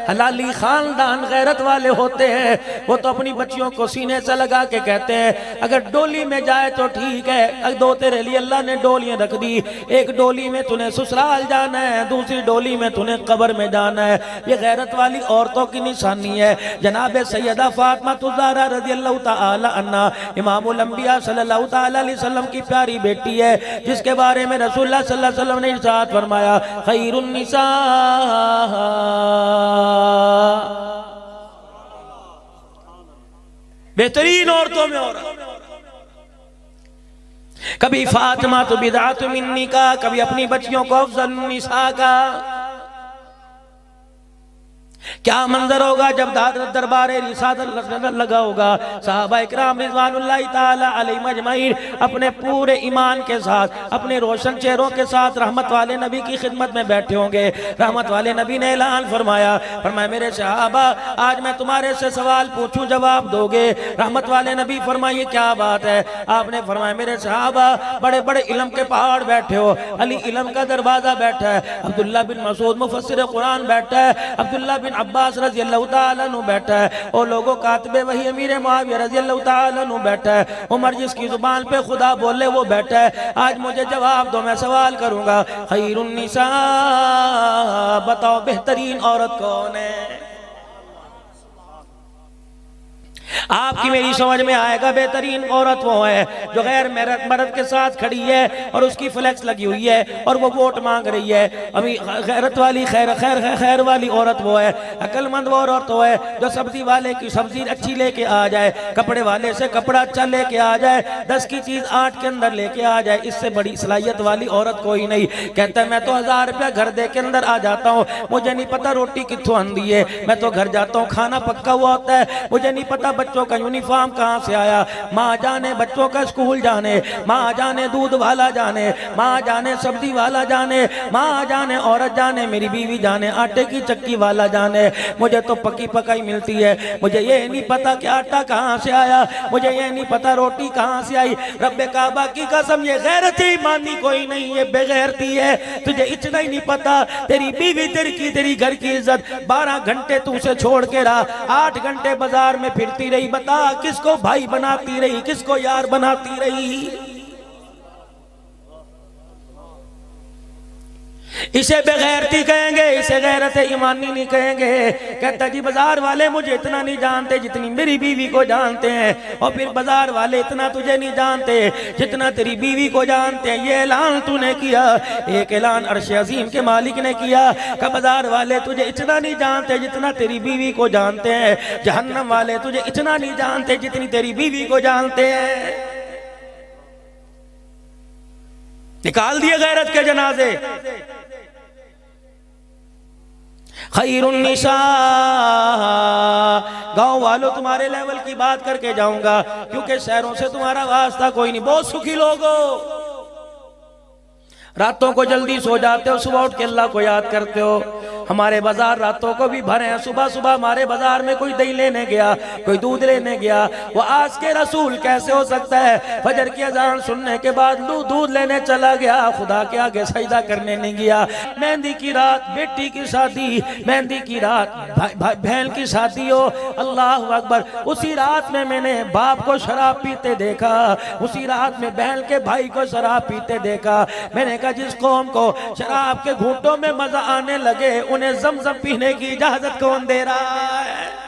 हलाली खानदान गैरत वाले होते हैं, वो तो अपनी बच्चियों को सीने से लगा के कहते हैं अगर डोली में जाए तो ठीक है, अगर दो तेरे लिए अल्लाह ने डोलियां रख दी, एक डोली में तूने ससुराल जाना है, दूसरी डोली में तूने कब्र में जाना है। ये गैरत वाली औरतों की निशानी है। जनाब सैयदा फातिमा ज़हरा रज़ियल्लाहु ताला अन्हा इमामुल अंबिया सल्लल्लाहु ताला अलैहि वसल्लम की प्यारी बेटी है, जिसके बारे में रसूलुल्लाह सल्लल्लाहु अलैहि वसल्लम ने इरशाद फरमाया खैरुन निसा, बेहतरीन औरतों में औरत। कभी फातिमा तो बिदअत मिन्नी का, कभी अपनी बच्चियों को अफज़ल निसा का। क्या मंजर होगा जब दरबारे रिसालत लगा होगा, सहाबा इकराम रिज़वानुल्लाहि ताला अलैहिम अजमईन अपने पूरे ईमान के साथ, अपने रोशन चेहरों के साथ रहमत वाले नबी की खिदमत में बैठे होंगे। रहमत वाले नबी ने ऐलान फरमाया मेरे सहाबा आज मैं तुम्हारे से सवाल पूछूं जवाब दोगे। रहमत वाले नबी फरमाइए क्या बात है। आपने फरमाया मेरे सहाबा बड़े बड़े इल्म के पहाड़ बैठे हो, अली इल्म का दरवाजा बैठा है, अब्दुल्ला बिन मसूद मुफस्सिर कुरान बैठा है, अब्दुल्ला बिन अब्बास रज़ियल्लाहु ताला अन्हु बैठा है, और लोगों कातिबे वही अमीर मुआविया रज़ियल्लाहु ताला अन्हु बैठा है, उमर जिसकी जुबान पे खुदा बोले वो बैठा है। आज मुझे जवाब दो, मैं सवाल करूंगा खैरुन निसा, बताओ बेहतरीन औरत कौन है। आपकी मेरी समझ में आएगा बेहतरीन औरत वो है जो गैर मर्द के साथ खड़ी है और उसकी फ्लेक्स लगी हुई है और वो वोट मांग रही है। अभी गैरत वाली खैर वाली औरत वो है, अक्लमंद वो औरत वो है जो सब्जी वाले की सब्जी अच्छी लेके आ जाए, कपड़े वाले से कपड़ा अच्छा लेके आ जाए, 10 की चीज 8 के अंदर लेके आ जाए। इससे बड़ी सलाहियत वाली औरत कोई नहीं। कहता है मैं तो 1000 रुपया घर दे के अंदर आ जाता हूँ, मुझे नहीं पता रोटी कित्थों आंदी है, मैं तो घर जाता हूँ खाना पक्का हुआ होता है, मुझे नहीं पता बच्चों का यूनिफॉर्म कहां से आया। माँ जाने बच्चों का स्कूल जाने, माँ जाने दूध वाला जाने, माँ जाने सब्जी वाला जाने, माँ जाने औरत जाने, मेरी बीवी जाने आटे की चक्की वाला जाने। मुझे तो पकी पकाई मिलती है, मुझे ये नहीं पता कि आटा कहां से आया, मुझे ये नहीं पता रोटी कहां से आई। रब्बे काबा की कसम ये गैरत ईमानी कोई नहीं, ये बेगैरती है। तुझे इतना ही नहीं पता तेरी बीवी तेरी घर की इज्जत 12 घंटे तू उसे छोड़ के रहा, 8 घंटे बाजार में फिरती रही, बता किसको भाई बनाती रही, किसको यार बनाती रही। इसे बेगैरती कहेंगे, इसे गैरत ईमानी नहीं कहेंगे। कहता जी बाजार वाले मुझे इतना नहीं जानते जितनी मेरी बीवी को जानते हैं, और फिर बाजार वाले इतना तुझे नहीं जानते जितना तेरी बीवी को जानते हैं। ये ऐलान तूने किया, एक ऐलान अर्श अजीम के मालिक ने किया कि बाजार वाले तुझे इतना नहीं जानते जितना तेरी बीवी को जानते हैं, जहन्नम वाले तुझे इतना नहीं जानते जितनी तेरी बीवी को जानते हैं। निकाल दिए गैरत के जनाजे। खैरुन निसा, गांव वालों तुम्हारे लेवल की बात करके जाऊंगा क्योंकि शहरों से तुम्हारा वास्ता कोई नहीं। बहुत सुखी लोग हो, रातों को जल्दी सो जाते हो, सुबह उठ के अल्लाह को याद करते हो। हमारे बाजार रातों को भी भरे हैं। सुबह सुबह हमारे बाजार में कोई दही लेने गया, कोई दूध लेने गया, वो आज के रसूल कैसे हो सकता है फजर की अजान सुनने के बाद दूध लेने चला गया, खुदा के आगे सजदा करने नहीं गया। मेहंदी की रात बेटी की शादी, मेहंदी की रात बहन की शादी हो, अल्लाह अकबर। उसी रात में मैंने बाप को शराब पीते देखा, उसी रात में बहन के भाई को शराब पीते देखा। मैंने कहा जिस कौम को शराब के घूंटों में मजा आने लगे उन्हें ज़मज़म पीने की इजाजत कौन दे रहा है।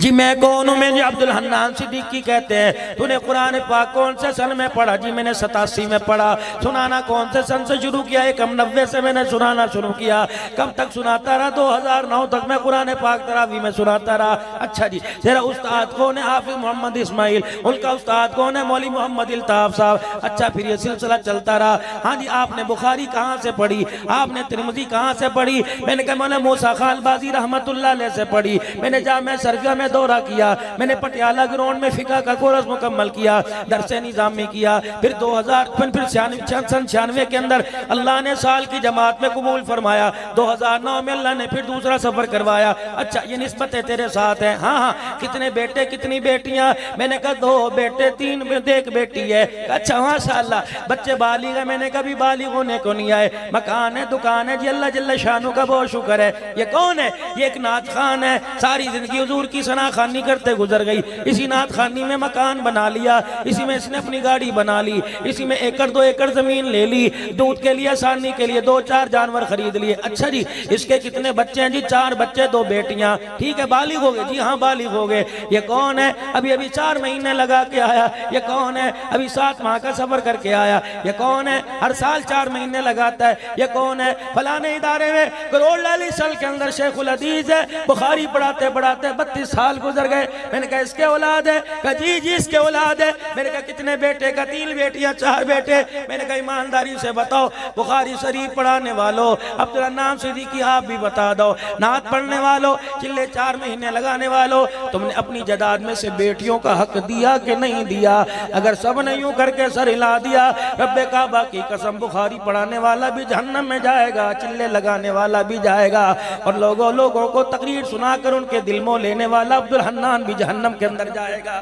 जी मैं कौन हूँ? मैं अब्दुल हन्नान सिद्दीकी कहते हैं। तूने कुरान पाक कौन से सन में पढ़ा? जी मैंने 87 में पढ़ा। सुनाना कौन से सन से शुरू किया? 91 से मैंने सुनाना शुरू किया। कब तक सुनाता रहा? 2009 तक मैं कुरान पाक तरावी में सुनाता रहा। अच्छा जी, तेरा उस्ताद कौन है? हाफिज मोहम्मद इस्माइल। उनका उस्ताद कौन है? मौलवी मोहम्मद इल्ताफ साहब। अच्छा, फिर ये सिलसिला चलता रहा। हाँ जी, आपने बुखारी कहाँ से पढ़ी? आपने तिरमिज़ी कहाँ से पढ़ी? मैंने कहा मैंने मूसा खान बाजी रहमतुल्लाह अलैह से पढ़ी। मैंने जामिया शरीफा में दौरा किया, मैंने पटियाला ग्राउंड में फिका का कोर्स मुकम्मल किया, दरसे निज़ाम में किया, फिर 2000 फिर 96 के अंदर अल्लाह ने साल की जमात में कबूल फरमाया, 2009 में अल्लाह ने फिर दूसरा सफर करवाया। अच्छा ये निस्बतें तेरे साथ हैं? हाँ हाँ। कितने बेटे कितनी बेटियां? मैंने कहा 2 बेटे 3 एक बेटी है। अच्छा माशाअल्लाह, बच्चे बालिग है? मैंने कभी बालिग होने को नहीं आए। मकान है, दुकान है जी, अल्लाह जल्ल शानु का बहुत शुक्र है। ये कौन है? ये एक नात खान है, सारी जिंदगी हुजूर की सना खानी करते गुजर गई। इसी नात खानी में मकान बना लिया, इसी में इसने अपनी गाड़ी बना ली, इसी में 1-2 एकड़ जमीन ले ली, दूध के लिए आसानी के लिए 2-4 जानवर खरीद लिए। अच्छा जी, इसके कितने बच्चे हैं जी? 4 बच्चे 2 बेटियां। ठीक है, बालिग हो गए जी? हाँ बालिग हो गए। ये कौन है? अभी 4 महीने लगा के आया। ये कौन है? अभी 7 माह का सफर करके आया। ये कौन है? हर साल 4 महीने लगाता है। ये कौन है? फलाने इदारे में करोड़ लाली साल के अंदर शेखुल हदीस है, बुखारी पढ़ाते पढ़ाते 32 साल गुजर गए। मैंने कहा इसके औलाद है? कहा जी जी इसके औलाद है। मैंने कहा कितने बेटे? का 3 बेटियां 4 बेटे। मैंने कहा ईमानदारी से बताओ, बुखारी शरीफ पढ़ाने वालों, अब्दुल हन्नान सिद्दीकी आप भी बता दो, नात पढ़ने वालों, चिल्ले 4 महीने लगाने वालों, तुमने अपनी जदाद में से बेटियों का हक दिया कि नहीं दिया? अगर सब ने यूं करके सर हिला दिया, रब्बे काबा की कसम बुखारी पढ़ाने वाला भी जहन्नम में जाएगा, चिल्ले लगाने वाला भी जाएगा, और लोगों को तकरीर सुनाकर उनके दिल मोह लेने वाला अब्दुल हन्नान भी जहन्नम के अंदर जाएगा।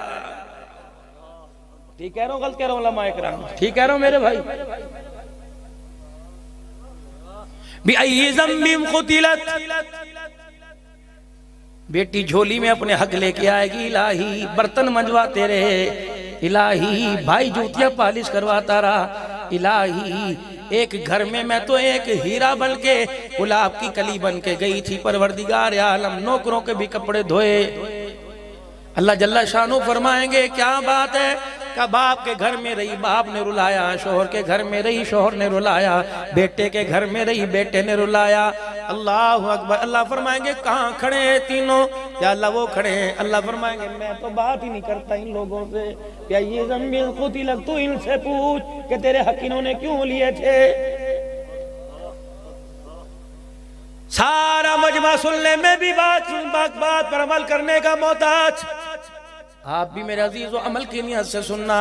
ठीक कह रहा हूँ, गलत कह रहा हूँ उलमा इकराम? ठीक कह रहा हूँ मेरे भाई? बेटी झोली में अपने हक लेके आएगी, इलाही बर्तन मंजवाते रहे, इलाही भाई जूतियां पालिश करवाता रहा, इलाही एक घर में मैं तो एक हीरा बन के, गुलाब की कली बन के गई थी, परवरदिगार आलम नौकरों के भी कपड़े धोए। अल्लाह जल्ला शानो फरमाएंगे क्या बात है? का बाप के घर में रही बाप ने रुलाया, शोहर के घर में रही शोहर ने रुलाया, बेटे के घर में रही बेटे ने रुलाया। अल्लाह अकबर। अल्लाह फरमाएंगे कहाँ खड़े हैं तीनों? या अल्लाह वो खड़े हैं। अल्लाह फरमाएंगे मैं तो बात ही नहीं करता इन लोगों से, या ये ज़मीन खुद ही लग, तू इनसे पूछ कि तेरे हक इन्होंने क्यों लिए थे। सारा मजमा सुनने में भी बात पर अमल करने का मोहताज। आप भी मेरे अजीज अमल की नियत से सुनना।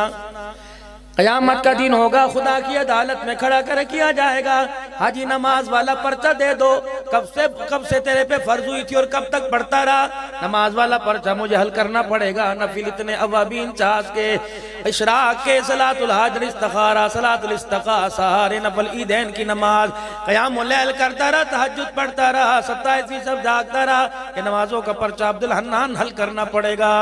क़यामत का दिन होगा, खुदा की अदालत में खड़ा कर किया जाएगा। हाजी नमाज वाला पर्चा दे दो, कब से तेरे पे फर्ज हुई थी और कब तक पढ़ता रहा? नमाज वाला पर्चा मुझे हल करना पड़ेगा। नफिल इतने अवाबीन चास के, इशराक के, सलातुल हाजर इस्तिखारा, सलातुल इस्तिका, सहारे नफल ईदैन की नमाज, क़यामुल लैल करता रहा, तहज्जुद पढ़ता रहा, 27वीं सब जागता रहा। ये नमाजों का पर्चा अब्दुल हन्नान हल करना पड़ेगा।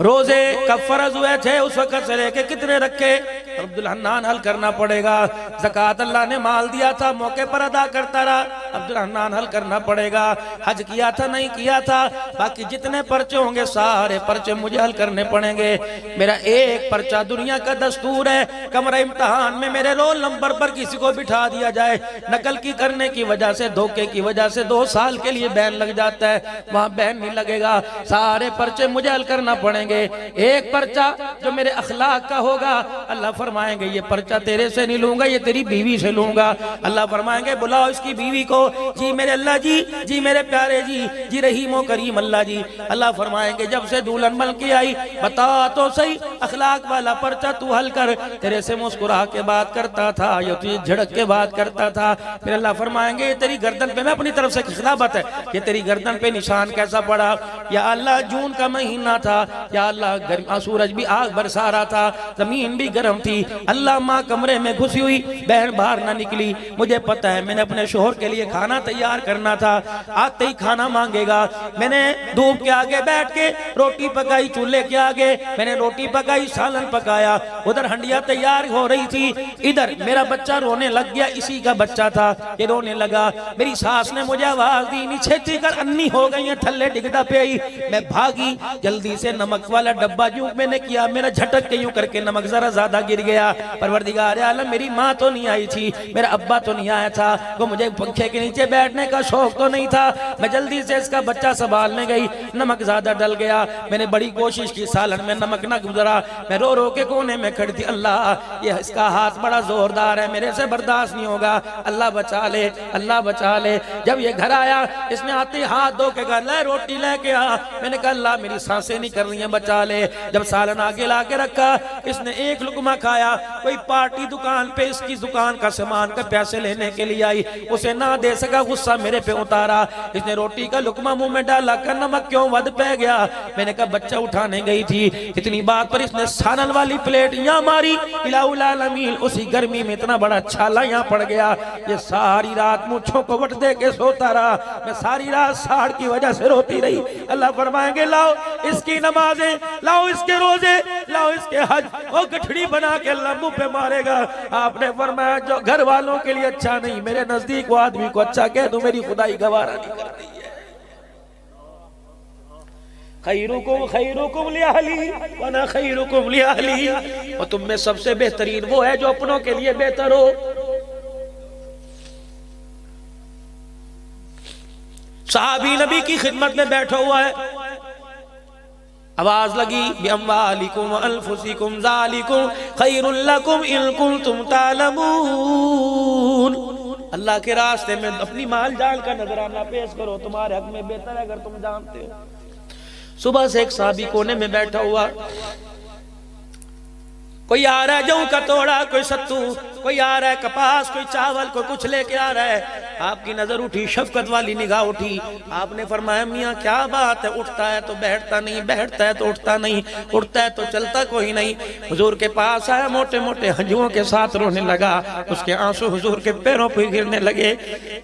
रोजे कब फर्ज हुए थे उस वक्त से लेके कितने रखे अब्दुल हन्नान हल करना पड़ेगा। ज़कात अल्लाह ने माल दिया था, मौके पर अदा करता रहा, अब्दुल हन्नान हल करना पड़ेगा। हज किया था नहीं किया था, बाकी जितने पर्चे होंगे सारे पर्चे मुझे हल करने पड़ेंगे। मेरा एक पर्चा, दुनिया का दस्तूर है कमरा इम्तहान में मेरे रोल नंबर पर किसी को बिठा दिया जाए, नकल की करने की वजह से, धोखे की वजह से 2 साल के लिए बैन लग जाता है, वहां बैन नहीं लगेगा। सारे पर्चे मुझे हल करना पड़ेंगे। एक पर्चा जो मेरे अखलाक का होगा, अल्लाह फरमाएंगे ये पर्चा तेरे से नहीं लूंगा, ये तेरी बीवी से लूंगा। अल्लाह फरमाएंगे बुलाओ इसकी बीवी को। जी मेरे अल्लाह जी, जी मेरे प्यारे जी, जी रहीम करीम अल्लाह जी। अल्लाह फरमाएंगे जब से दुल्हन बन के आई बता तो सही, अखलाक वाला पर्चा तू हल कर। तेरे से मुस्कुरा के बात करता था या तुझे झड़क के बात करता था। फिर अल्लाह फरमाएंगे ये तेरी गर्दन पे, मैं अपनी तरफ से खिलाफत है, ये तेरी गर्दन पे निशान कैसा पड़ा? या अल्लाह जून का महीना था, या अल्लाह सूरज भी आग बरसा रहा था, जमीन भी गर्म थी। अल्लाह माँ कमरे में घुसी हुई, बहन बाहर ना निकली। मुझे पता है मैंने अपने शोहर के लिए खाना तैयार करना था, आते ही खाना मांगेगा। मैंने धूप के आगे बैठ के रोटी पकाई, चूल्हे के आगे मैंने रोटी पकाई, सालन पकाया, उधर हंडिया तैयार हो रही थी, इधर मेरा बच्चा रोने लग गया, इसी का बच्चा था, ये रोने लगा। मेरी सास ने मुझे आवाज दी, नीचे कर अन्नी हो गई है, थल्ले डिगदा पे आई। मैं भागी जल्दी से, नमक वाला डब्बा यूं मैंने किया, मेरा झटक के यूं करके नमक जरा ज्यादा गिर गया। परवरदिगार आलम मेरी माँ तो नहीं आई थी, मेरा अब्बा तो नहीं आया था, वो मुझे पंखे के नीचे बैठने का शौक तो नहीं था। मैं जल्दी से इसका बच्चा संभालने गई, नमक ज्यादा डल गया। मैंने बड़ी कोशिश की, सालन में नमक ना गुजरा। मैं रो रो के कोने में खड़ी थी, अल्लाह ये इसका हाथ बड़ा जोरदार है, मेरे से बर्दाश्त नहीं होगा, अल्लाह बचा ले, अल्लाह बचा ले। जब ये घर आया, इसने आते हाथ धो के कहा ले रोटी लेके क्या? मैंने कहा अल्लाह मेरी सांसें नहीं कर रही हैं, बचा ले। जब सालन आगे ला के रखा, इसने एक लुकमा खाया। कोई पार्टी दुकान पे इसकी दुकान का सामान का पैसे लेने के लिए आई, उसे ना दे सका, गुस्सा मेरे पे उतारा। इसने रोटी का लुकमा मुंह में डाला, कर नमक क्यों वध पै गया। मैंने कहा बच्चा उठाने गई थी। इतनी बात पर इसने सालन वाली प्लेट यहाँ मारी, इलाहुल आलमीन, उसी गर्मी में इतना बड़ा छाला यहाँ पड़ गया। ये सारी रात मूंछों को वट दे के सोता रहा। मैं सारी रात साड़ की वजह से रोती रही। अल्लाह फरमाएंगे लाओ इसकी नमाजें, लाओ इसके रोजे, लाओ इसके हज। वो गठड़ी बना के अल्लाह मुंह पे मारेगा। आपने फरमाया जो घर वालों के लिए अच्छा नहीं, मेरे नजदीक वो आदमी को अच्छा कह दूं, मेरी खुदाई गवारा नहीं करती है। खैरुकुम खैरुकुम लिअहली व अना खैरुकुम लिअहली, और तुम में सबसे बेहतरीन वो है जो अपनों के लिए बेहतर हो। सहाबी नबी की खिदमत में बैठा हुआ है, आवाज लगी बिअम्वालिकुम व अनफुसिकुम ज़ालिकुम खैरुल लकुम इन कुंतुम तालमून। अल्लाह के रास्ते में अपनी माल जाल का नजराना पेश करो, तुम्हारे हक में बेहतर है अगर तुम जानते हो। सुबह से एक साहबी कोने में बैठा हुआ, कोई आ रहा है जऊ का तोड़ा, कोई सत्तू, कोई आ रहा है कपास, कोई चावल, कोई कुछ लेके आ रहा है। आपकी नजर उठी, शफकत वाली निगाह उठी। आपने फरमाया मियाँ क्या बात है, उठता है तो बैठता नहीं, बैठता है तो उठता नहीं, उठता है तो चलता कोई नहीं। हुजूर के पास आया, मोटे मोटे हंजुओं के साथ रोने लगा। उसके आंसू हुजूर के पैरों पर गिरने लगे।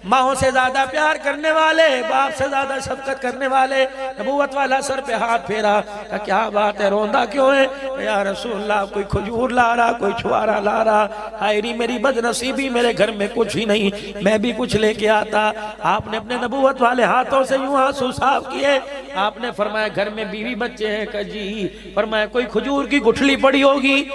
माओ से ज्यादा प्यार करने वाले, बाप से ज्यादा शफकत करने वाले, नबूवत वाला सर पे हाथ फेरा। क्या बात है, रोंदा क्यों है? या रसूलल्लाह कोई खजूर ला रहा, कोई छुआरा ला रहा। हायरी मेरी बदनसीबी, मेरे घर में कुछ ही नहीं, मैं भी कुछ लेके आता। आपने अपने नबूवत वाले हाथों से यूं आंसू साफ किए। आपने फरमाया घर में बीवी बच्चे हैं? का जी। फरमाया कोई खजूर की गुठली पड़ी होगी?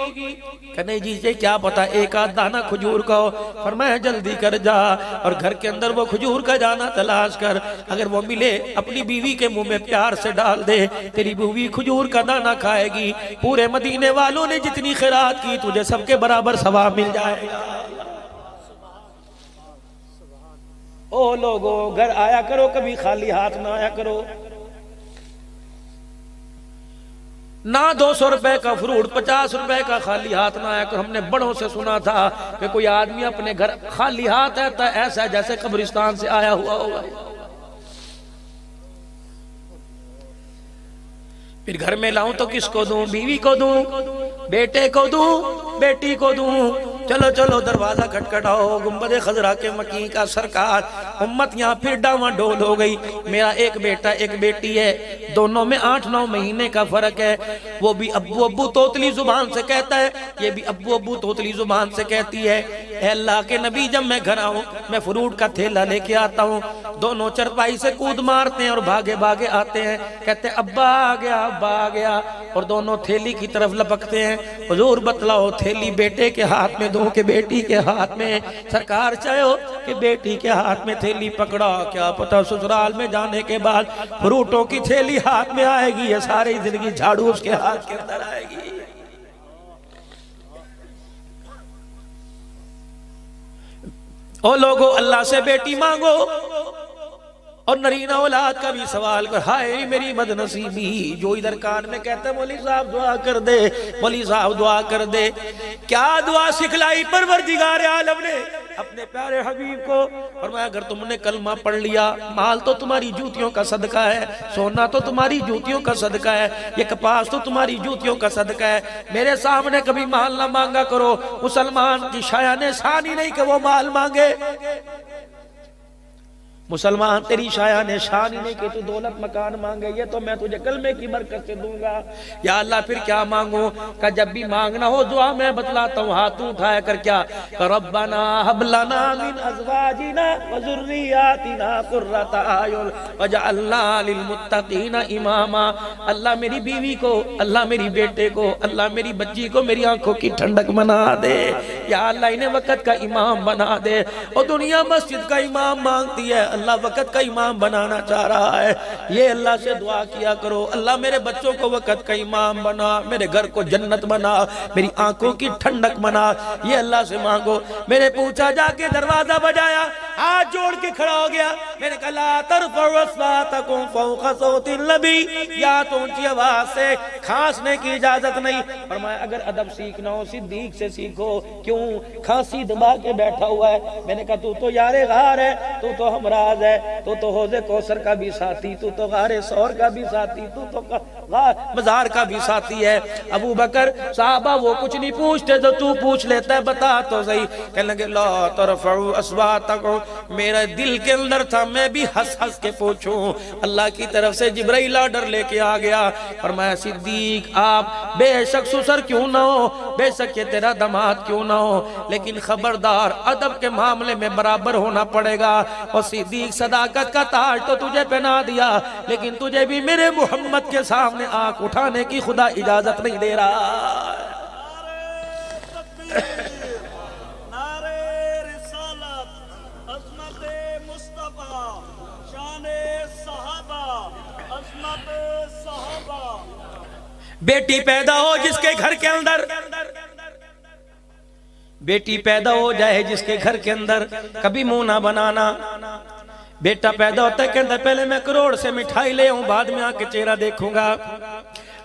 कहने जी से क्या पता, एक आध दाना खजूर का हो। फरमाया जल्दी कर जा और घर के अंदर वो खजूर का दाना तलाश कर, अगर वो मिले अपनी बीवी के मुंह में प्यार से डाल दे, तेरी बीवी खजूर का दाना खाएगी। पूरे मदीने वालों ने जितनी खैरात की, तुझे सबके बराबर सवाब मिल जाएगा। ओ लोगों, घर आया करो, कभी खाली हाथ ना आया करो। ना 200 रुपए का फ्रूट, 50 रुपए का खाली हाथ ना आया करो। हमने बड़ों से सुना था कि कोई आदमी अपने घर खाली हाथ आता है, ऐसा जैसे कब्रिस्तान से आया हुआ होगा। फिर घर में लाऊं तो किसको दूं? बीवी को दूं, बेटे को दूं, बेटी को दूं? चलो चलो दरवाजा खटखटाओ, गुंबदे खजरा के मकीन का सरकार। उम्मत यहाँ फिर डावाडोल हो गई। मेरा एक बेटा एक बेटी है, दोनों में 8-9 महीने का फर्क है। वो भी अब्बू अब्बू तोतली जुबान से कहता है, ये भी अब्बू अब्बू तोतली जुबान से कहती है। अल्लाह के नबी जब मैं घर आऊं, मैं फ्रूट का थैला लेके आता हूँ, दोनों चरपाई से कूद मारते हैं और भागे भागे आते हैं। कहते अब्बा आ गया, अब्बा आ गया, और दोनों थैली की तरफ लपकते हैं। हुजूर बतलाओ, थैली बेटे के हाथ में दूं कि बेटी के हाथ में? सरकार चाहो कि बेटी के हाथ में थैली पकड़ा, क्या पता ससुराल में जाने के बाद फ्रूटों की थैली हाथ में आएगी या सारी जिंदगी झाड़ू उसके हाथ के अंदर आएगी। ओ लोगो, अल्लाह से बेटी मांगो और नरीना औलाद का भी सवाल कर। हाय मेरी बदनसीबी, जो इधर कान में कहते हैं मौली साहब दुआ कर दे, मौली साहब दुआ कर दे। क्या दुआ सिखलाई परवरदिगार आलम ने अपने प्यारे हबीब को? फरमाया अगर तुमने कलमा पढ़ लिया, माल तो तुम्हारी जूतियों का सदका है, सोना तो तुम्हारी जूतियों का सदका है, ये कपास तो तुम्हारी जूतियों का सदका है। मेरे सामने कभी माल ना मांगा करो। मुसलमान की शायाने शान ही नहीं कि वो माल मांगे। मुसलमान तेरी शायाने शान ही नहीं कि तू दौलत मकान मांगे, ये तो मैं तुझे कलमे की बरकत से दूंगा। या अल्लाह फिर क्या मांगो? का जब भी मांगना हो दुआ मैं बतलाता हूँ, हाथ उठाया कर क्या? रब्बना हब लना मिन अज़वाजिना व ज़ुर्रिय्यातिना क़ुर्रता अयुन वजअलना लिलमुत्तक़ीना इमामा। अल्लाह मेरी बीवी को, अल्लाह मेरी बेटे को, अल्लाह मेरी बच्ची को मेरी आंखों की ठंडक बना दे। या अल्लाह इन्हें वक़्त का इमाम बना दे। और दुनिया मस्जिद का इमाम मांगती है, अल्लाह वक़्त का इमाम बनाना चाह रहा है। ये अल्लाह से दुआ किया करो, अल्लाह मेरे बच्चों को वक़्त का इमाम बना, मेरे घर को जन्नत बना, मेरी आंखों की ठंडक बना। ये अल्लाह से मांगो। मैंने पूछा, जाके दरवाजा बजाया, हाथ जोड़ के खड़ा हो गया। मैंने कहा ला तरफ़उ अस्वातकुम फ़ौक़ सौतिन नबी, या तो ऊंची आवाज से खांसने की इजाजत नहीं। फरमाया अगर अदब सीखना हो सिद्दीक से सीखो। क्यों? खांसी दबा के बैठा हुआ है। मैंने कहा तू तो यारे गार है, तू तो हमराज है, तू तो हौज़े कौसर का भी साथी, तू तो गारे सौर का भी साथी, तू तो मजार का भी साथी है। अबू बकर साहबा वो कुछ नहीं पूछते तो तू पूछ लेता है, बता तो सही। कहने लगे ला तरफ़उ अस्वातकुम। मेरा दिल के अंदर था मैं भी हंस हंस के पूछूं। अल्लाह की तरफ से जिब्राइल ऑर्डर लेके आ गया। फरमाया सिद्दीक आप बेशक ससुर क्यों ना हो, बेशक ये तेरा दामाद क्यों ना हो, लेकिन खबरदार अदब के मामले में बराबर होना पड़ेगा। और सिद्दीक सदाकत का ताज तो तुझे पहना दिया, लेकिन तुझे भी मेरे मोहम्मद के सामने आंख उठाने की खुदा इजाजत नहीं दे रहा। बेटी पैदा हो जिसके घर के अंदर, बेटी पैदा हो जाए जिसके घर के अंदर, कभी मुंह ना बनाना। बेटा पैदा होता है कहता पहले मैं करोड़ से मिठाई ले आऊं, बाद में आके चेहरा देखूंगा।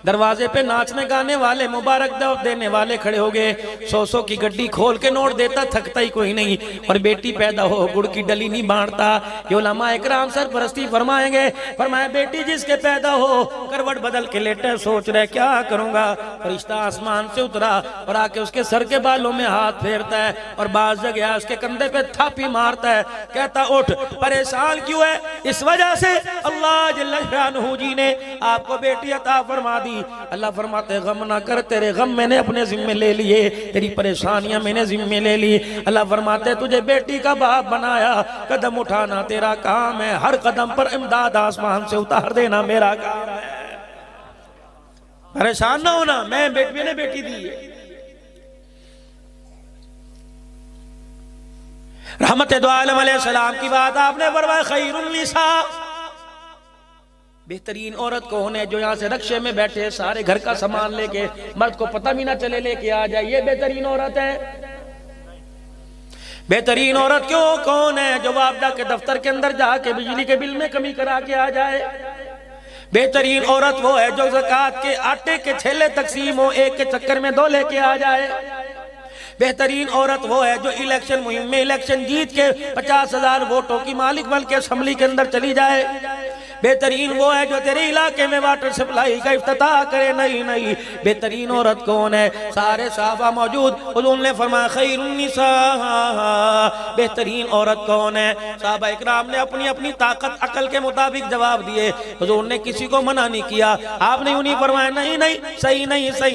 दरवाजे पे नाचने गाने वाले, मुबारक देने वाले खड़े हो गए। 100 की गड्डी खोल के नोट देता, थकता ही कोई नहीं। और बेटी पैदा हो गुड़ की डली नहीं बांटता। ये उलमा इकराम सरपरस्ती फरमाएंगे। फरमाया बेटी जिसके पैदा हो करवट बदल के लेटे, सोच रहे क्या करूंगा। फरिश्ता आसमान से उतरा और आके उसके सर के बालों में हाथ फेरता है और बाज जगह उसके कंधे पे थापी मारता है, कहता उठ। परेशान क्यों है? इस वजह से अल्लाह जल्ल शानहू जी ने आपको बेटी अता फरमा दी। अल्लाह फरमाते गम ना कर, तेरे गम मैंने अपने जिम्मे ले लिए, तेरी परेशानियां मैंने जिम्मे ले ली। अल्लाह फरमाते तुझे बेटी का बाप बनाया, कदम उठाना तेरा काम है, हर कदम पर इमदाद आसमान से उतार देना मेरा काम है। परेशान ना होना, मैंने बेटी दी है। रहमत दो आलम अलैहिस्सलाम की बात आपने फरमाया खैरुन निसा, बेहतरीन औरत को होने जो यहाँ से रक्शे में बैठे सारे घर का सामान लेके, मर्द को पता भी ना चले लेके आ जाए, ये बेहतरीन औरत है। बेहतरीन औरत क्यों कौन है? जो वापदा के दफ्तर के अंदर जाके बिजली के बिल में कमी करा के आ जाए। बेहतरीन औरत वो है जो ज़कात के आटे के छेले तकसीम हो, एक के चक्कर में 2 लेके आ जाए। बेहतरीन औरत वो है जो इलेक्शन मुहिम में इलेक्शन जीत के 50,000 वोटों की मालिक बन के असेंबली के अंदर चली जाए। बेहतरीन वो है जो तेरे इलाके में वाटर सप्लाई का इफ्तिताह करे। नहीं, बेहतरीन औरत कौन है? सारे सहाबा मौजूद, हुजूर ने फरमाया खैरुन निसा, बेहतरीन औरत कौन है? सहाबा इकराम ने अपनी अपनी ताकत अकल के मुताबिक जवाब दिए। हुजूर ने किसी को मना नहीं किया। आपने उन्हीं फरमाया नहीं, सही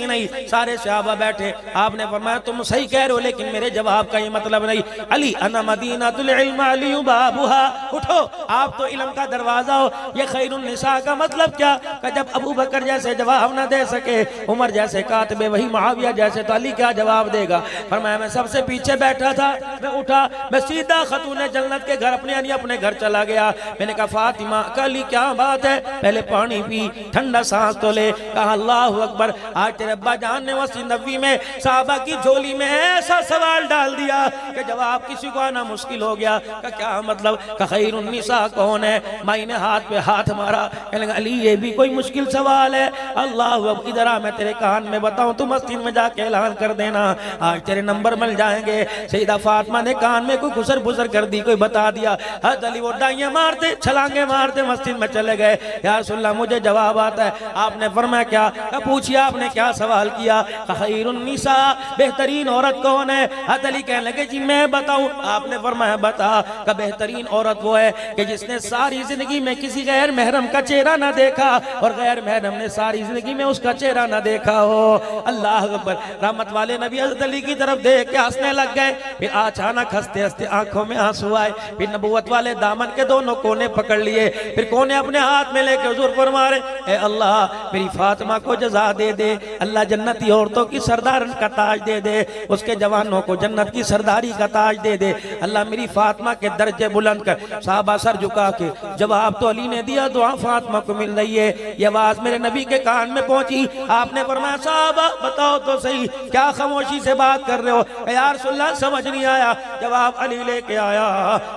नहीं। सारे सहाबा बैठे, आपने फरमाया तुम सही कह रहे हो, लेकिन मेरे जवाब का ये मतलब नहीं। अली अना मदीनातुल इल्म अली बाबुहा, उठो आप तो इल्म का दरवाजा हो। ये खैरुन निसा का मतलब क्या? कि जब अबू बकर जैसे जवाब ना दे सके, उमर जैसे कातिबे वही, मुआविया जैसे, तो अली क्या जवाब देगा? फरमाया मैं सबसे पीछे बैठा था, मैं उठा, मैं सीधा खतूने जन्नत के घर अपने घर चला गया। मैंने कहा फातिमा अली क्या बात है? पहले पानी पी, ठंडा सांस तो ले। कहा अल्लाह अकबर, आज तेरे अब्बा जान ने मस्जिद नबवी में साहबा की झोली में ऐसा सवाल डाल दिया कि जवाब किसी को आना मुश्किल हो गया। का क्या मतलब? खैरुन निसा कौन है? माई ने हाथ पे हाथ मारा, अली ये भी कोई मुश्किल सवाल है? अल्लाह इधर आ, मैं तेरे कान में बताऊं, तू मस्जिद में जाके ऐलान कर देना, आज तेरे नंबर मिल जाएंगे। सईदा फातिमा ने कान में कोई घुसर फुसर कर दी, कोई बता दिया। हज़रत अली वो डाइयां मारते, छलांगे मारते मस्जिद में चले गए। या रसूलल्लाह मुझे जवाब आता है। आपने फरमाया क्या? पूछिए आपने क्या सवाल किया? खैरुन निसा, बेहतरीन औरत कौन है? हज़रत अली कहने लगे जी मैं बताऊं। आपने फरमाया बता। का बेहतरीन औरत वो है कि जिसने सारी जिंदगी में किसी गैर महरम का चेहरा ना देखा और गैर महरम ने सारी जिंदगी में उसका चेहरा ना देखा हो। अल्लाह अकबर। रहमत वाले नबी हज़रत अली की तरफ देख के हंसने लग गए। फिर अचानक हंसते हंसते आंखों में आंसू आए। फिर नबूवत वाले दामन के दोनों कोने पकड़ लिए। फिर कोने अपने हाथ में लेके हुजूर फरमाए, ए अल्लाह मेरी फातिमा को जज़ा दे दे, अल्लाह जन्नती औरतों की सरदारन का ताज दे दे, उसके जवानों को जन्नत की सरदारी का ताज दे दे, अल्लाह मेरी फातिमा के दर्जे बुलंद कर। साहबा सर झुका के जवाब तो अली ने दिया, दुआ फातिमा को मिल रही है। ये आवाज मेरे नबी के कान में पहुंची। आपने फरमाया, साहबा बताओ तो सही क्या खामोशी से बात कर रहे हो? या रसूलल्लाह समझ नहीं आया। जवाब अली लेके आया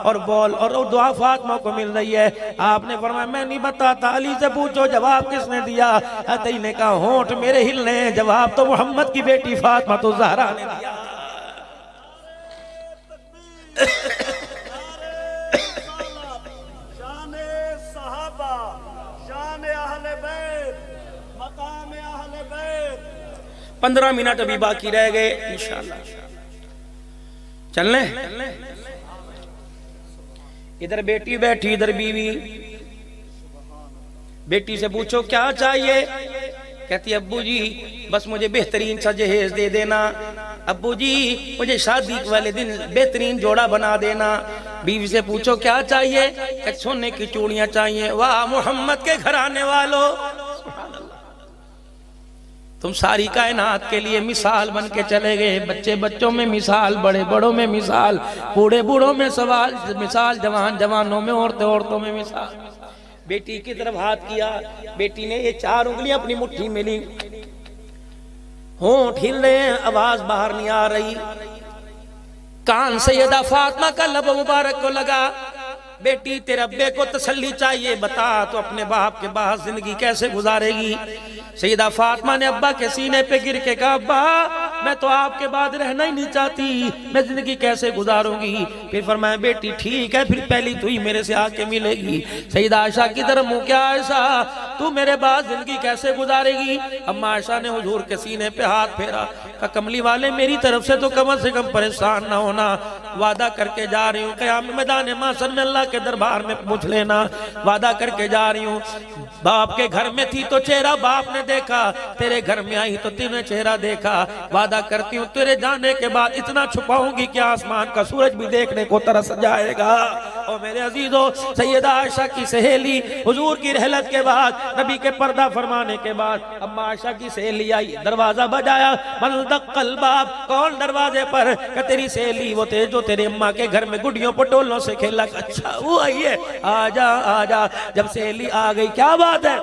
और बोल और दुआ फातिमा को मिल रही है। आपने फरमाया, मैं नहीं बताता, अली से पूछो जवाब किसने दिया। अली ने कहा, होंठ मेरे हिलने, जवाब तो मोहम्मद की बेटी फातिमा तो ज़हरा ने दिया। शाने सहाबा, शाने अहले बैत, मकाम अहले बैत। 15 मिनट अभी बाकी रह गए इंशाअल्लाह। चलने इधर बेटी बैठी, इधर बीवी। बेटी से पूछो क्या चाहिए? कहती अब्बू जी बस मुझे बेहतरीन सा जहेज दे देना, अब्बू जी मुझे शादी वाले दिन बेहतरीन जोड़ा बना देना। बीवी से पूछो क्या चाहिए? सोने की चूड़ियां चाहिए। वाह मोहम्मद के घराने वालों, तुम सारी कायनात के लिए मिसाल बन के चले गए। बच्चे बच्चों में मिसाल, बड़े बड़ों में मिसाल, बूढ़े बूढ़ों में सवाल मिसाल, जवान जवानों में, औरतें औरतों में मिसाल। बेटी की तरफ हाथ किया। बेटी ने ये 4 उंगलियां अपनी मुट्ठी में ली। होंठ हिल रहे हैं, आवाज बाहर नहीं आ रही। कान सैयदा फातिमा का लब मुबारक को लगा। बेटी तेरे अब्बे को तसल्ली चाहिए, बता तो अपने बाप के बाद जिंदगी कैसे गुजारेगी? सैयदा फातिमा ने अब्बा के सीने पे गिर के कहा, अब्बा मैं तो आपके बाद रहना ही नहीं चाहती, मैं जिंदगी कैसे गुजारूंगी? फिर फरमाया, बेटी ठीक है, फिर पहली तू ही मेरे से आके मिलेगी। सैयदा आयशा की तरफ मुंह, क्या आयशा तू मेरे बाद जिंदगी कैसे गुजारेगी? अम्मा आयशा ने हुजूर के सीने पे हाथ फेरा, कहा कमली वाले मेरी तरफ से तो कम से कम परेशान ना होना, वादा करके जा रही हूँ क़यामत मैदान माशर में अल्लाह के दरबार में पूछ लेना, वादा करके जा रही हूँ। बाप के घर में थी तो चेहरा बाप ने देखा, तेरे घर में आई तो तूने चेहरा देखा। वादा करती हूँ तेरे जाने के बाद इतना छुपाऊंगी कि आसमान का सूरज भी देखने को तरस जाएगा। और मेरे अजीजों, सैयदा आयशा की सहेली हुजूर की रहलत के बाद, नबी के पर्दा फरमाने के बाद अम्मा आयशा की सहेली आई, दरवाजा बजाया। मन दक्कल बाब, कौन दरवाजे पर? कि तेरी सहेली वो थे जो तेरे अम्मा के घर में गुड़ियों पटोलों से खेला। अच्छा वो आई है, आजा आजा। जब सहेली आ गई, क्या बात है?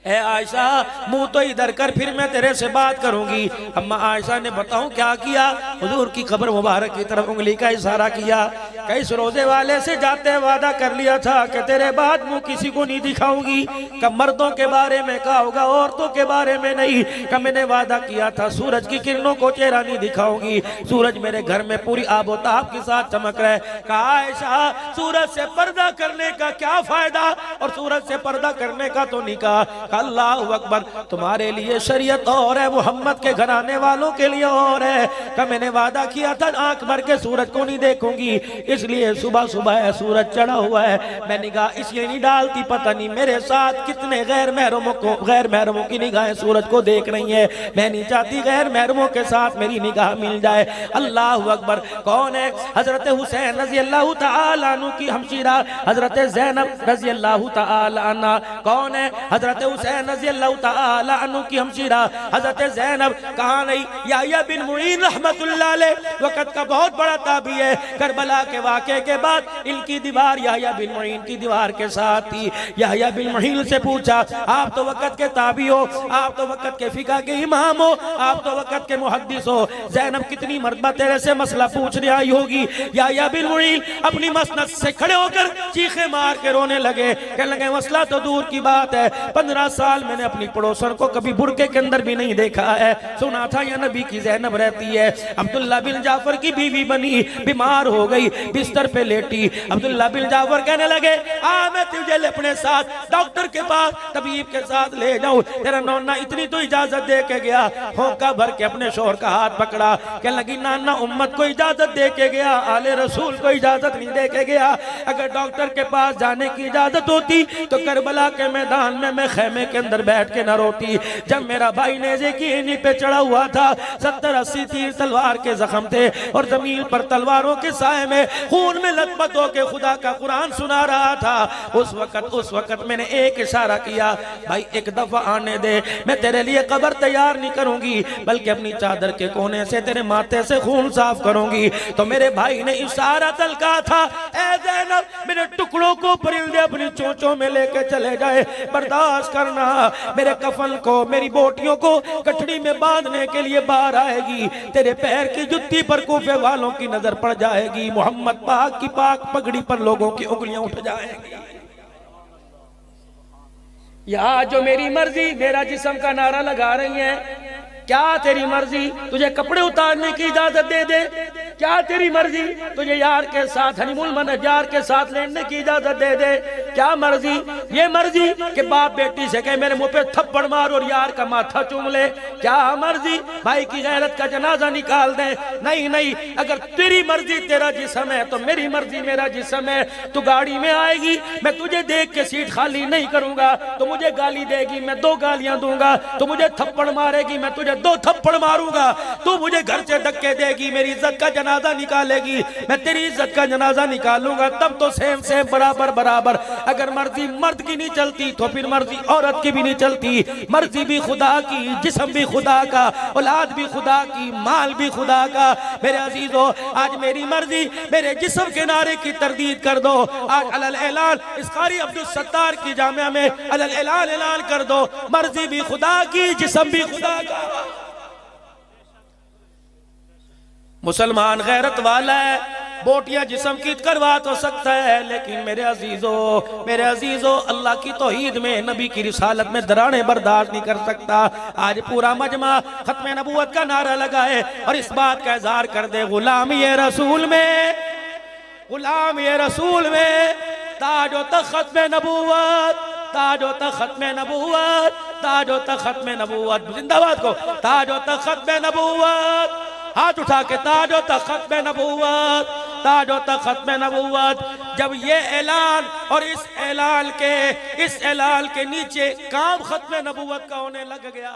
ए आयशा मुंह तो इधर कर, फिर मैं तेरे से बात करूंगी। अम्मा आयशा ने बताऊं क्या किया? हुजूर की खबर मुबारक की तरफ उंगली का इशारा किया। कई रोजे वाले से जाते वादा कर लिया था कि तेरे बाद मुंह किसी को नहीं दिखाऊंगी। कब मर्दों के बारे में कहा होगा, औरतों के बारे में नहीं। कब मैंने वादा किया था सूरज की किरणों को चेहरा नहीं दिखाऊंगी। सूरज मेरे घर में पूरी आबोताब के साथ चमक रहा है। कहा आयशा सूरज से पर्दा करने का क्या फायदा, और सूरज से पर्दा करने का तो नहीं कहा। अल्लाह अकबर, तुम्हारे लिए शरीयत और है, मोहम्मद के घराने वालों के लिए और है। कि मैंने वादा किया था आंख भर के सूरज को नहीं देखूंगी, इसलिए सुबह सुबह सूरज चढ़ा हुआ है मैं निगाह इसलिए नहीं डालती। पता नहीं मेरे साथ कितने गैर महरमों की निगाहें सूरज को देख रही है। मैं नहीं चाहती गैर महरमों के साथ मेरी निगाह मिल जाए। अल्लाह अकबर। कौन है? हजरत हुसैन रजी अल्लाह तआला अन्हु की हमशीरा हजरत ज़ैनब रजी अल्लाह तआला अन्हा। कौन है? हजरत हुसैन रजी अल्लाह तआला अन्हु की हमशीरा हजरत ज़ैनब। कहाँ नहीं? याह्या बिन मुईन रहमतुल्लाह अलैह वक़्त का बहुत बड़ा ताबी है। करबला के वाक़े के बाद इनकी दीवार याह्या बिन मुईन की दीवार के साथ थी। याह्या बिन मुईन से पूछा, आप तो वक़्त के ताबी हो, आप तो वक़्त के फिक़ह के इमाम हो, आप तो वक़्त के मुहद्दिस हो, ज़ैनब कितनी मरतबा तेरे से मसला पूछने आई होगी। याह्या बिन मुईन अपनी मसनद से खड़े होकर चीखे मार के रोने लगे। कहने लगे मसला तो दूर की बात है, 15 साल मैंने अपनी पड़ोसन को कभी बुरके के अंदर भी नहीं देखा है। सुना था या नबी की ज़ैनब रहती है, अब्दुल्ला बिन जाफर की बीवी बनी, बीमार हो गई, बिस्तर पे लेटी। अब्दुल्ला बिन जाफर कहने लगे आ मैं तुझे अपने साथ डॉक्टर के पास तबीब के साथ ले जाऊं। तेरा नौना इतनी तो इजाजत दे के गया। होंका भर के अपने शोहर का हाथ पकड़ा, कहने लगी नाना उम्मत को इजाजत दे के गया, आले रसूल को इजाजत नहीं दे के गया। अगर डॉक्टर के पास जाने की इजाजत होती तो करबला के मैदान में मैं खेमे के अंदर बैठ के न रोती। जब मेरा भाई नेज़े की एनी पे चढ़ा हुआ था, 70-80 तीर तलवार के जख्म थे और जमीन पर तलवारों के साए में खून में लथपथ होकर खुदा का कुरान सुना रहा था। उस वक्त मैंने एक इशारा किया, भाई एक दफा आने दे, मैं तेरे लिए कब्र तैयार नहीं करूंगी बल्कि अपनी चादर के कोने से तेरे माथे से खून साफ करूंगी। तो मेरे भाई ने इशारा तलका था, ऐ ज़ैनब मेरे टुकड़ों को परिंदे अपनी चोंचों में लेके चले जाए, बर्दाश्त करना। मेरे कफन को मेरी बोटियों को कटड़ी में बांधने के लिए बाहर आएगी, तेरे पैर की जुत्ती पर कूफे वालों की नजर पड़ जाएगी, मोहम्मद पाक की पाक पगड़ी पर लोगों की उंगलियां उठ जाएंगी। यहाँ जो मेरी मर्जी मेरा जिस्म का नारा लगा रही है, क्या तेरी मर्जी तुझे कपड़े उतारने की इजाजत दे दे? क्या तेरी मर्जी तुझे यार के साथ हनीमून यार के साथ लेटने की इजाजत दे दे? क्या मर्जी? ये मर्जी कि बाप बेटी से कहे मेरे मुंह पे थप्पड़ मार और यार का माथा चूम ले? क्या मर्जी भाई की गैरत का जनाजा निकाल दे? नहीं नहीं, अगर तेरी मर्जी तेरा जिस्म है तो मेरी मर्जी मेरा जिस्म है। तू गाड़ी में आएगी, मैं तुझे देख के सीट खाली नहीं करूंगा, तो मुझे गाली देगी, मैं 2 गालियां दूंगा, तो मुझे थप्पड़ मारेगी, मैं तुझे 2 थप्पड़ मारूंगा, तू मुझे घर से धक्के देगी, मेरी इज्जत का जनाजा निकालेगी, मैं तेरी इज्जत का जनाजा निकालूंगा, तब तो सेम सेम बराबर बराबर। अगर मर्जी मर्द की नहीं चलती तो फिर मर्जी औरत की भी नहीं चलती। मर्जी भी खुदा की, जिस्म भी खुदा का, औलाद भी खुदा की, माल भी खुदा का। मेरे अजीजों, आज मेरी मर्जी मेरे जिस्म के नारे की तरदीद कर दो। आज अलल ऐलान इस कारी अब्दुल सत्तार की जामिया में अलल ऐलान ऐलान कर दो, मर्जी भी खुदा की, जिस्म भी खुदा का। मुसलमान गैरत वाला है, बोटियां जिस्म की करवा तो सकता है, लेकिन मेरे अजीजों अल्लाह की तौहीद में, नबी की रिसालत में दराने बर्दाश्त नहीं कर सकता। आज पूरा मजमा खत्म नबूवत का नारा लगाए और इस बात का इज़हार कर दे, गुलाम ये रसूल में, गुलाम ये रसूल में ताजो तख्त में नबूवत, ताजो तख्त में नबूवत, ताजो तख्त में नबूवत, जिंदाबाद को ताजो तख्त में नबूवत, हाथ उठा के ताजो तख्त में नबूवत, ताजो तख्त में नबूवत। जब ये ऐलान और इस ऐलान के नीचे काम खत्म नबूवत का होने लग गया।